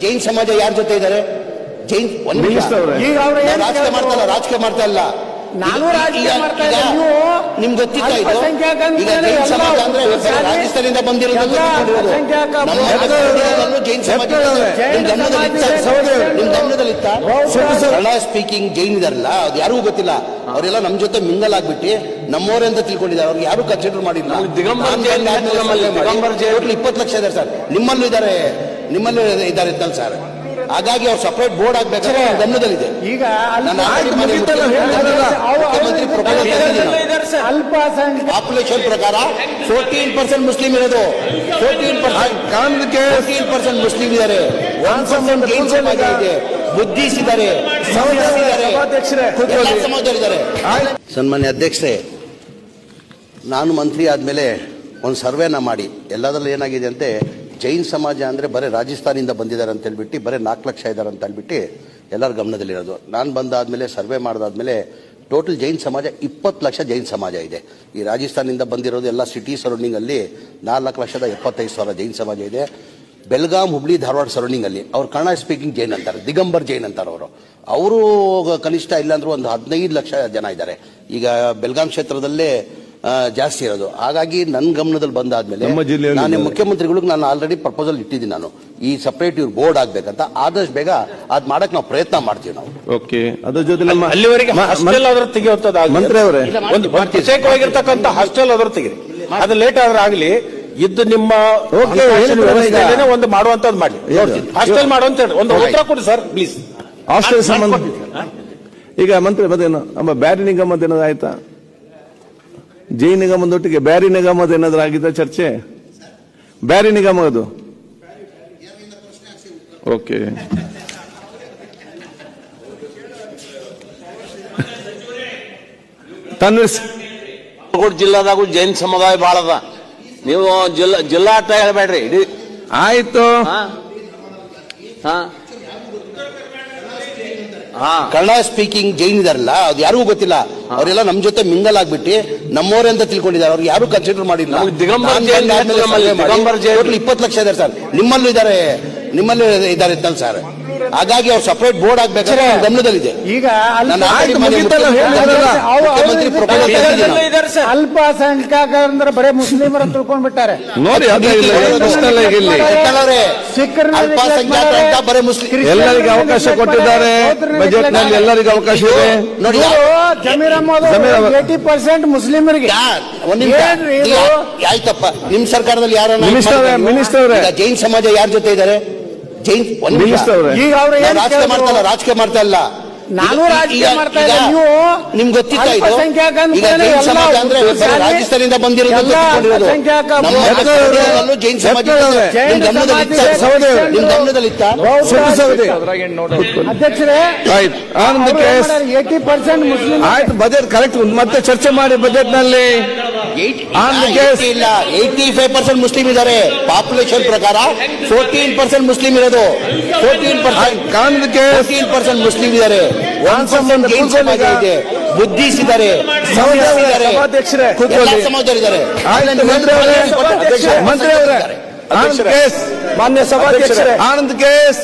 ಜೈನ್ ಸಮಾಜ ಯಾರ ಜೊತೆ ಇದ್ದಾರೆ? ಜೈನ್ ರಾಜಕೀಯ ಮಾಡ್ತಾ ಇಲ್ಲ. ನಾನು ರಾಜಕೀಯ ಮಾಡ್ತಾ ಇದ್ದೆ. ನಿಮ್ಗೆ ಗೊತ್ತಿಲ್ಲ ಇದು? ಈಗ ಜೈನ್ ಸಮಾಜ ಅಂದ್ರೆ ರಾಜಸ್ಥಾನದಿಂದ ಬಂದಿರೋದು ಜೈನ್ ಸಮಾಜ ನಿಮ್ ಗಮನದಲ್ಲಿತ್ತ? ಕನ್ನಡ ಸ್ಪೀಕಿಂಗ್ ಜೈನ್ ಇದಾರಲ್ಲ, ಅದು ಯಾರಿಗೂ ಗೊತ್ತಿಲ್ಲ. ಅವರೆಲ್ಲ ನಮ್ ಜೊತೆ ಮಿಂಗಲ್ ಆಗ್ಬಿಟ್ಟು ನಮ್ಮವರೇ ಅಂತ ತಿಳ್ಕೊಂಡಿದ್ದಾರೆ. ಅವ್ರಿಗೆ ಯಾರು ಕನ್ಸಿಡರ್ ಮಾಡಿಲ್ಲ. 20 ಲಕ್ಷ ಇದ್ದಾರೆ ಸರ್. ನಿಮ್ಮಲ್ಲೂ ಇದ್ದಾರೆ ಸರ್. ಹಾಗಾಗಿ ಅವ್ರು ಸಪರೇಟ್ ಬೋರ್ಡ್ ಆಗ್ಬೇಕಾದ್ರೆ ಗಮನದಲ್ಲಿದೆ. ಈಗ ಪಾಪ್ಯುಲೇಷನ್ ಪ್ರಕಾರ 14% ಮುಸ್ಲಿಂ ಇರೋದು. 14% ಮುಸ್ಲಿಂ ಇದ್ದಾರೆ. 1% ಜೈನ್ ಸಮಾಜ ಇದೆ. ಬುದ್ಧಿಸ್ಟ್ ಇದ್ದಾರೆ, ಸಮಾಜದಲ್ಲಿದ್ದಾರೆ. ಸನ್ಮಾನ್ಯ ಅಧ್ಯಕ್ಷರೇ, ನಾನು ಮಂತ್ರಿ ಆದ್ಮೇಲೆ ಒಂದು ಸರ್ವೆನ ಮಾಡಿ ಎಲ್ಲದರಲ್ಲೂ ಏನಾಗಿದೆ ಅಂತೆ, ಜೈನ್ ಸಮಾಜ ಅಂದರೆ ಬರೀ ರಾಜಸ್ಥಾನಿಂದ ಬಂದಿದ್ದಾರೆ ಅಂತ ಹೇಳ್ಬಿಟ್ಟು ಬರೀ 4 ಲಕ್ಷ ಇದ್ದಾರೆ ಅಂತ ಹೇಳ್ಬಿಟ್ಟು ಎಲ್ಲರ ಗಮನದಲ್ಲಿರೋದು. ನಾನು ಬಂದಾದ್ಮೇಲೆ ಸರ್ವೆ ಮಾಡಿದಾದ್ಮೇಲೆ ಟೋಟಲ್ ಜೈನ್ ಸಮಾಜ 20 ಲಕ್ಷ ಜೈನ್ ಸಮಾಜ ಇದೆ. ಈ ರಾಜಸ್ಥಾನದಿಂದ ಬಂದಿರೋದು ಎಲ್ಲ ಸಿಟಿ ಸರೌಂಡಿಂಗಲ್ಲಿ 4,75,000 ಜೈನ್ ಸಮಾಜ ಇದೆ. ಬೆಳಗಾಂ, ಹುಬ್ಳಿ, ಧಾರವಾಡ ಸರೌಂಡಿಂಗಲ್ಲಿ ಅವ್ರು ಕನ್ನಡ ಸ್ಪೀಕಿಂಗ್ ಜೈನ್ ಅಂತಾರೆ, ದಿಗಂಬರ್ ಜೈನ್ ಅಂತಾರೆ. ಅವರು ಕನಿಷ್ಠ ಇಲ್ಲಾಂದ್ರೂ ಒಂದು 15 ಲಕ್ಷ ಜನ ಇದ್ದಾರೆ. ಈಗ ಬೆಳಗಾಂ ಕ್ಷೇತ್ರದಲ್ಲೇ ಜಾಸ್ತಿ ಇರೋದು. ಹಾಗಾಗಿ ನನ್ನ ಗಮನದಲ್ಲಿ ಬಂದಾದ್ಮೇಲೆ ನಾನು ಮುಖ್ಯಮಂತ್ರಿಗಳಿಗೆ ನಾನು ಆಲ್ರೆಡಿ ಪ್ರಪೋಸಲ್ ಇಟ್ಟಿದ್ದೀನಿ. ನಾನು ಈ ಸಪರೇಟ್ ಇವ್ರು ಬೋರ್ಡ್ ಆಗ್ಬೇಕಂತ. ಆದಷ್ಟು ಬೇಗ ಅದ್ ಮಾಡಕ್ ನಾವು ಪ್ರಯತ್ನ ಮಾಡ್ತೀವಿ. ನಾವು ಓಕೆ, ಅದ್ರ ಜೊತೆ ಅಲ್ಲಿವರೆಗೆ ಹಾಸ್ಟೆಲ್ ಆದ್ರೂ ತೆಗೆಯುವಂತದ್ದು ಮಂತ್ರಿ ಅವರೇ, ಒಂದು ಪ್ರತ್ಯೇಕವಾಗಿರ್ತಕ್ಕಂಥ ಹಾಸ್ಟೆಲ್ ಆದ್ರೂ ತೆಗಿರಿ. ಅದು ಲೇಟ್ ಆದ್ರೆ ಆಗಲಿ, ಇದ್ದು ನಿಮ್ಮ ಒಂದು ಮಾಡುವಂತದ್ದು ಮಾಡಿ. ಹಾಸ್ಟೆಲ್ ಮಾಡುವಂತ ಒಂದು ಉತ್ತರ ಕೊಡಿ ಸರ್ ಪ್ಲೀಸ್. ಹಾಸ್ಟೆಲ್ ಸಂಬಂಧ ಈಗ ಮಂತ್ರಿ ಮತ್ತೇನು ಬ್ಯಾರಿ ನಿಗಮದ ಏನಾದ್ರು ಆಯ್ತಾ? ಜೈನ್ ನಿಗಮದೊಟ್ಟಿಗೆ ಬ್ಯಾರಿ ನಿಗಮದ ಏನಾದ್ರು ಆಗಿದ್ದ ಚರ್ಚೆ? ಬ್ಯಾರಿ ನಿಗಮ ಅದು ಓಕೆ. ಜಿಲ್ಲಾದಾಗ ಜೈನ್ ಸಮುದಾಯ ಬಹಳ ಅದ. ನೀವು ಜಿಲ್ಲಾ ಅಂತ ಹೇಳ್ಬೇಡ್ರಿ. ಆಯ್ತು. ಕನ್ನಡ ಸ್ಪೀಕಿಂಗ್ ಜೈನ್ ಇದಾರಲ್ಲ, ಅದು ಯಾರಿಗೂ ಗೊತ್ತಿಲ್ಲ. ಅವರೆಲ್ಲ ನಮ್ ಜೊತೆ ಮಿಂಗಲ್ ಆಗ್ಬಿಟ್ಟು ನಮ್ಮವರೇ ಅಂತ ತಿಳ್ಕೊಂಡಿದ್ದಾರೆ. ಅವ್ರಿಗೆ ಯಾರು ಕನ್ಸಿಡರ್ ಮಾಡಿಲ್ಲ. 20 ಲಕ್ಷ ಇದ್ದಾರೆ ಸರ್. ನಿಮ್ಮಲ್ಲೂ ಇದ್ದಾರೆ ಸರ್. ಹಾಗಾಗಿ ಅವ್ರು ಸಪರೇಟ್ ಬೋರ್ಡ್ ಆಗ್ಬೇಕಾದ್ರೆ ಗಮನದಲ್ಲಿದೆ. ಈಗ ಅಲ್ಪಸಂಖ್ಯಾತ ಅಂದ್ರೆ ಬರೇ ಮುಸ್ಲಿಮರ ತಿಳ್ಕೊಂಡ್ಬಿಟ್ಟಾರೆ ನೋಡಿ. ಅಲ್ಪಸಂಖ್ಯಾತ ಅಂತ ಬರೇ ಮುಸ್ಲಿಂ ಎಲ್ಲರಿಗೂ ಅವಕಾಶ ಕೊಟ್ಟಿದ್ದಾರೆ. ಬಜೆಟ್ ನಲ್ಲಿ ಎಲ್ಲರಿಗೂ ಅವಕಾಶ ಇದೆ ನೋಡಿ. ಜಮೀರ್ ಅಹ್ಮದ್ 80% ಮುಸ್ಲಿಮರಿಗೆ. ಆಯ್ತಪ್ಪ, ನಿಮ್ ಸರ್ಕಾರದಲ್ಲಿ ಯಾರು ಮಿನಿಸ್ಟರ್ ಜೈನ್ ಸಮಾಜ ಯಾರ ಜೊತೆ ಇದ್ದಾರೆ? ಜೈನ್ ರಾಜಕೀಯ ಮಾಡ್ತಾ ಇಲ್ಲ. ನಾನು ರಾಜಕೀಯ ಮಾಡ್ತಾ ಇದ್ದೆ. ನಿಮ್ಗೆ ಗೊತ್ತಿಲ್ಲ ಇದು? ಈಗ ಜೈನ್ ಸಮಾಜ ಅಂದ್ರೆ ರಾಜಸ್ಥಾನದಿಂದ ಬಂದಿರೋದು ಜೈನ್ ಸಮಾಜ ನಿಮ್ ಗಮನದಲ್ಲಿತ್ತ? ಅಧ್ಯಕ್ಷರೇ, 80% ಮುಸ್ಲಿಂ. ಆಯ್ತು, ಬಜೆಟ್ ಕರೆಕ್ಟ್ ಮತ್ತೆ ಚರ್ಚೆ ಮಾಡಿ. ಬಜೆಟ್ ನಲ್ಲಿ 85% ಮುಸ್ಲಿಂ ಇದ್ದಾರೆ. ಪಾಪ್ಯುಲೇಷನ್ ಪ್ರಕಾರ 14% ಮುಸ್ಲಿಂ ಇರೋದು. 14% ಮುಸ್ಲಿಂ ಇದ್ದಾರೆ. 1% ಜೈನ್ ಸಮಾಜ ಇದೆ. ಬುದ್ಧಿಸ್ಟ್ ಇದ್ದಾರೆ, ಸಮಾಜದಲ್ಲಿದ್ದಾರೆ. ಮಂತ್ರಿ ಅವರೇ, ಮಾನ್ಯ ಸಭಾಧ್ಯಕ್ಷರೇ, ಆನಂದ್ ಕೇಸ್